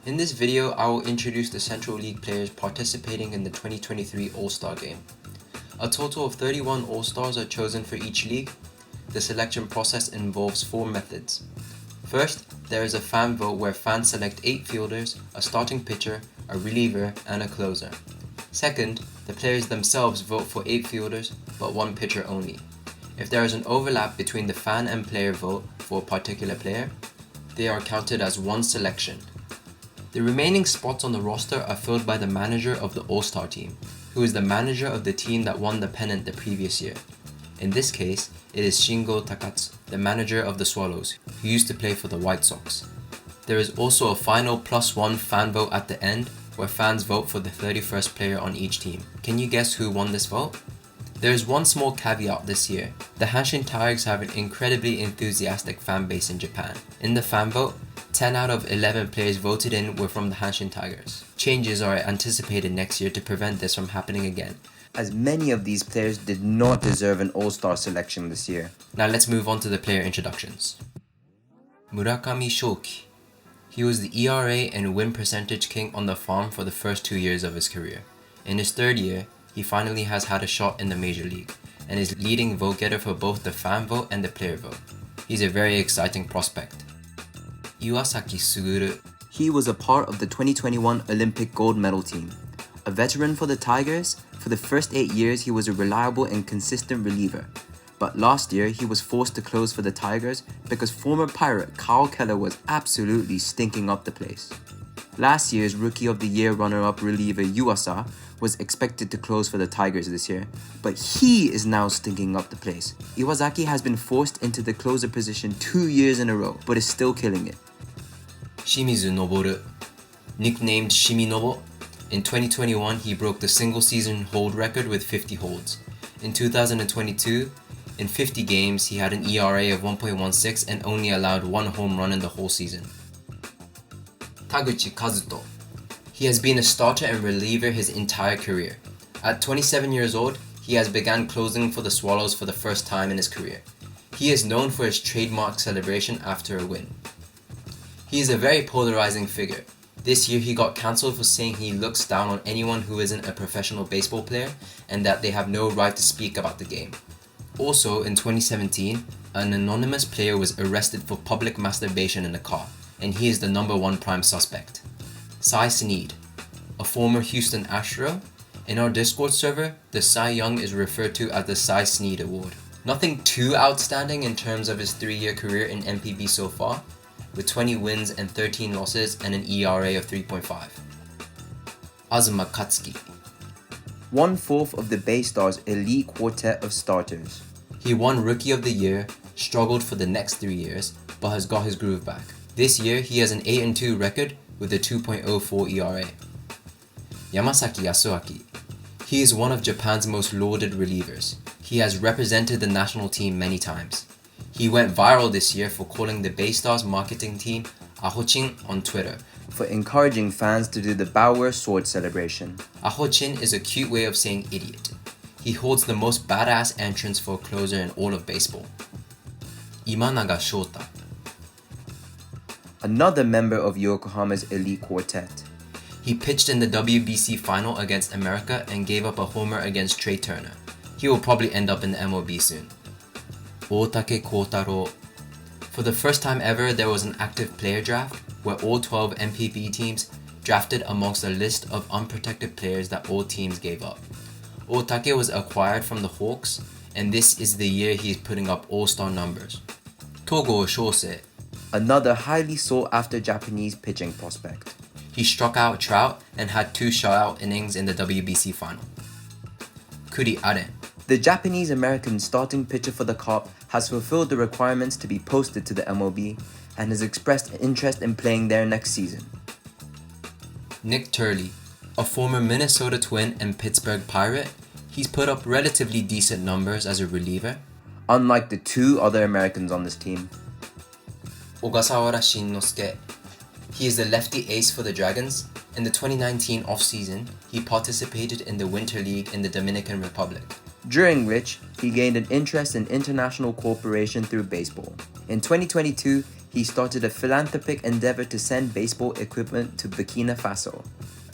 In this video, I will introduce the Central League players participating in the 2023 All-Star Game. A total of 31 All-Stars are chosen for each league. The selection process involves 4 methods. First, there is a fan vote where fans select 8 fielders, a starting pitcher, a reliever, and a closer. Second, the players themselves vote for 8 fielders, but 1 pitcher only. If there is an overlap between the fan and player vote for a particular player, they are counted as one selection. The remaining spots on the roster are filled by the manager of the All-Star team, who is the manager of the team that won the pennant the previous year. In this case, it is Shingo Takatsu, the manager of the Swallows, who used to play for the White Sox. There is also a final +1 fan vote at the end, where fans vote for the 31st player on each team. Can you guess who won this vote? There is one small caveat this year. The Hanshin Tigers have an incredibly enthusiastic fan base in Japan. In the fan vote, 10 out of 11 players voted in were from the Hanshin Tigers. Changes are anticipated next year to prevent this from happening again, as many of these players did not deserve an All-Star selection this year. Now let's move on to the player introductions. Murakami Shoki. He was the ERA and win percentage king on the farm for the first 2 years of his career. In his 3rd year, he finally has had a shot in the major league, and is leading vote getter for both the fan vote and the player vote. He's a very exciting prospect. Iwasaki Suguru. He was a part of the 2021 Olympic gold medal team. A veteran for the Tigers, for the first 8 years he was a reliable and consistent reliever. But last year he was forced to close for the Tigers because former Pirate Kyle Keller was absolutely stinking up the place. Last year's Rookie of the Year runner-up reliever Yuasa was expected to close for the Tigers this year, but he is now stinking up the place. Iwasaki has been forced into the closer position 2 years in a row, but is still killing it. Shimizu Noboru. Nicknamed Shiminobo, in 2021 he broke the single-season hold record with 50 holds. In 2022, in 50 games he had an ERA of 1.16 and only allowed 1 home run in the whole season. Taguchi Kazuto. He has been a starter and reliever his entire career. At 27 years old, he has begun closing for the Swallows for the first time in his career. He is known for his trademark celebration after a win. He is a very polarizing figure. This year he got cancelled for saying he looks down on anyone who isn't a professional baseball player and that they have no right to speak about the game. Also, in 2017, an anonymous player was arrested for public masturbation in a car, and he is the #1 prime suspect. Cy Snead, a former Houston Astro. In our Discord server, the Cy Young is referred to as the Cy Snead Award. Nothing too outstanding in terms of his 3-year career in NPB so far, with 20 wins and 13 losses and an ERA of 3.5. Azuma Katsuki. 1/4 of the Baystar's elite quartet of starters. He won Rookie of the Year, struggled for the next 3 years, but has got his groove back. This year, he has an 8-2 record with a 2.04 ERA. Yamasaki Yasuaki. He is one of Japan's most lauded relievers. He has represented the national team many times. He went viral this year for calling the Baystars marketing team Ahochin on Twitter, for encouraging fans to do the Bauer sword celebration. Ahochin is a cute way of saying idiot. He holds the most badass entrance for a closer in all of baseball. Imanaga Shota. Another member of Yokohama's elite quartet. He pitched in the WBC final against America and gave up a homer against Trey Turner. He will probably end up in the MLB soon. Otake Kotaro. For the first time ever, there was an active player draft where all 12 NPB teams drafted amongst a list of unprotected players that all teams gave up. Otake was acquired from the Hawks, and this is the year he is putting up all-star numbers. Togo Shosei. Another highly sought-after Japanese pitching prospect. He struck out Trout and had 2 shutout innings in the WBC final. Kuri Aren. The Japanese-American starting pitcher for the Carp has fulfilled the requirements to be posted to the MLB and has expressed interest in playing there next season. Nick Turley. A former Minnesota Twin and Pittsburgh Pirate, he's put up relatively decent numbers as a reliever. Unlike the 2 other Americans on this team. Ogasawara Shinnosuke. He is the lefty ace for the Dragons. In the 2019 offseason, he participated in the Winter League in the Dominican Republic, during which he gained an interest in international cooperation through baseball. In 2022, he started a philanthropic endeavor to send baseball equipment to Burkina Faso.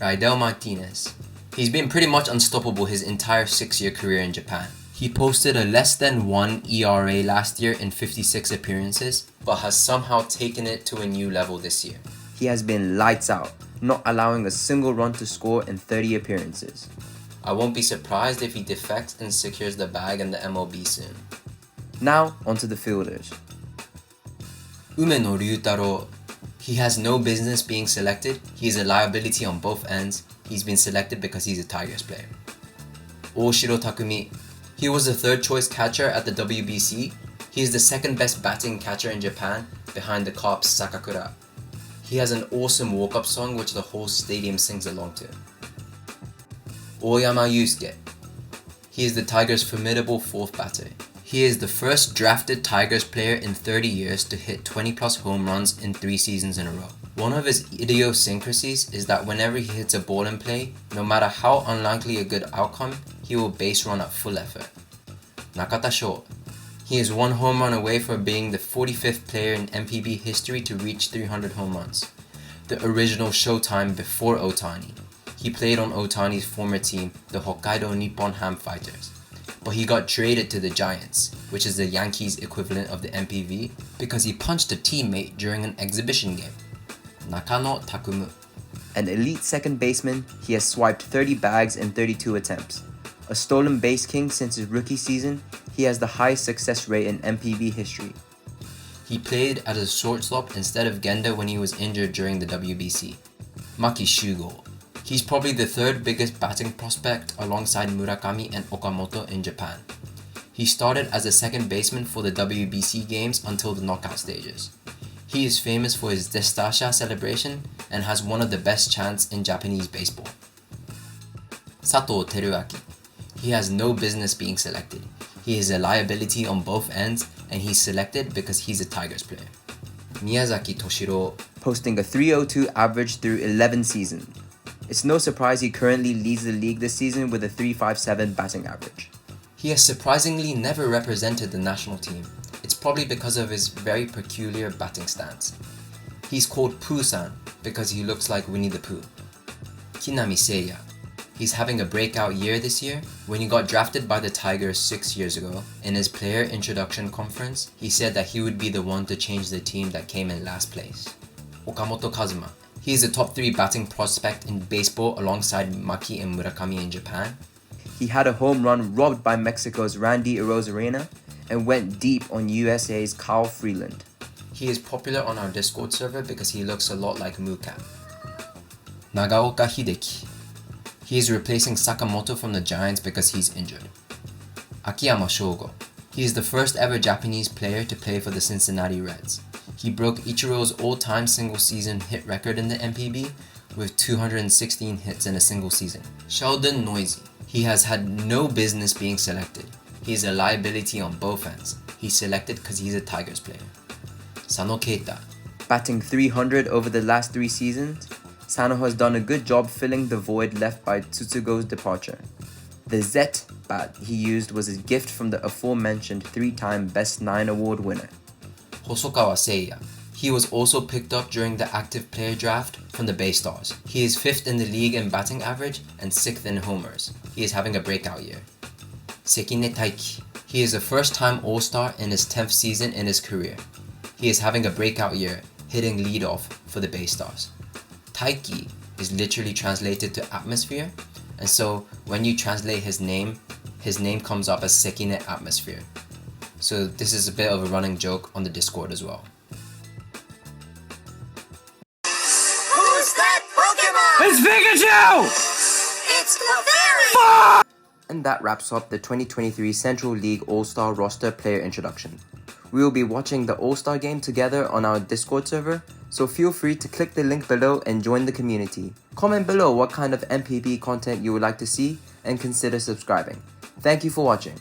Raidel Martinez. He's been pretty much unstoppable his entire 6-year career in Japan. He posted a less than 1 ERA last year in 56 appearances, but has somehow taken it to a new level this year. He has been lights out, not allowing a single run to score in 30 appearances. I won't be surprised if he defects and secures the bag in the MLB soon. Now, onto the fielders. Umeno Ryutaro. He has no business being selected. He is a liability on both ends. He's been selected because he's a Tigers player. Oshiro Takumi. He was the third choice catcher at the WBC. He is the second best batting catcher in Japan, behind the Carps' Sakakura. He has an awesome walk-up song which the whole stadium sings along to. Oyama Yusuke. He is the Tigers' formidable fourth batter. He is the first drafted Tigers player in 30 years to hit 20 plus home runs in 3 seasons in a row. One of his idiosyncrasies is that whenever he hits a ball in play, no matter how unlikely a good outcome, he will base run at full effort. Nakata Sho. He is 1 home run away from being the 45th player in NPB history to reach 300 home runs. The original Showtime before Otani. He played on Otani's former team, the Hokkaido Nippon Ham Fighters. But he got traded to the Giants, which is the Yankees equivalent of the NPB, because he punched a teammate during an exhibition game. Nakano Takumu. An elite second baseman, he has swiped 30 bags in 32 attempts. A stolen base king since his rookie season, he has the highest success rate in NPB history. He played as a shortstop instead of Genda when he was injured during the WBC. Maki Shugo. He's probably the third biggest batting prospect alongside Murakami and Okamoto in Japan. He started as a second baseman for the WBC games until the knockout stages. He is famous for his Destasha celebration and has one of the best chants in Japanese baseball. Sato Teruaki. He has no business being selected. He is a liability on both ends, and he's selected because he's a Tigers player. Miyazaki Toshiro. Posting a 302 average through 11 seasons. It's no surprise he currently leads the league this season with a 357 batting average. He has surprisingly never represented the national team. It's probably because of his very peculiar batting stance. He's called Pooh-san because he looks like Winnie the Pooh. Kinami Seiya. He's having a breakout year this year. When he got drafted by the Tigers 6 years ago, in his player introduction conference, he said that he would be the one to change the team that came in last place. Okamoto Kazuma. He is a top 3 batting prospect in baseball alongside Maki and Murakami in Japan. He had a home run robbed by Mexico's Randy Arozarena and went deep on USA's Kyle Freeland. He is popular on our Discord server because he looks a lot like Moocat. Nagaoka Hideki. He is replacing Sakamoto from the Giants because he's injured. Akiyama Shogo. He is the first ever Japanese player to play for the Cincinnati Reds. He broke Ichiro's all-time single-season hit record in the NPB with 216 hits in a single season. Sheldon Noisy. He has had no business being selected. He is a liability on both ends. He's selected because he's a Tigers player. Sano Keita. Batting 300 over the last 3 seasons, Sano has done a good job filling the void left by Tsutsugo's departure. The Zet bat he used was a gift from the aforementioned 3-time Best 9 award winner. Hosokawa Seiya. He was also picked up during the active player draft from the Bay Stars. He is 5th in the league in batting average and 6th in homers. He is having a breakout year. Sekine Taiki. He is a first-time All-Star in his 10th season in his career. He is having a breakout year, hitting leadoff for the Bay Stars. Taiki is literally translated to atmosphere, and so when you translate his name comes up as Sekine Atmosphere. So this is a bit of a running joke on the Discord as well. Who's that Pokemon? It's Pikachu! It's Clefairy! And that wraps up the 2023 Central League All-Star roster player introduction. We will be watching the All-Star game together on our Discord server, so feel free to click the link below and join the community. Comment below what kind of NPB content you would like to see and consider subscribing. Thank you for watching.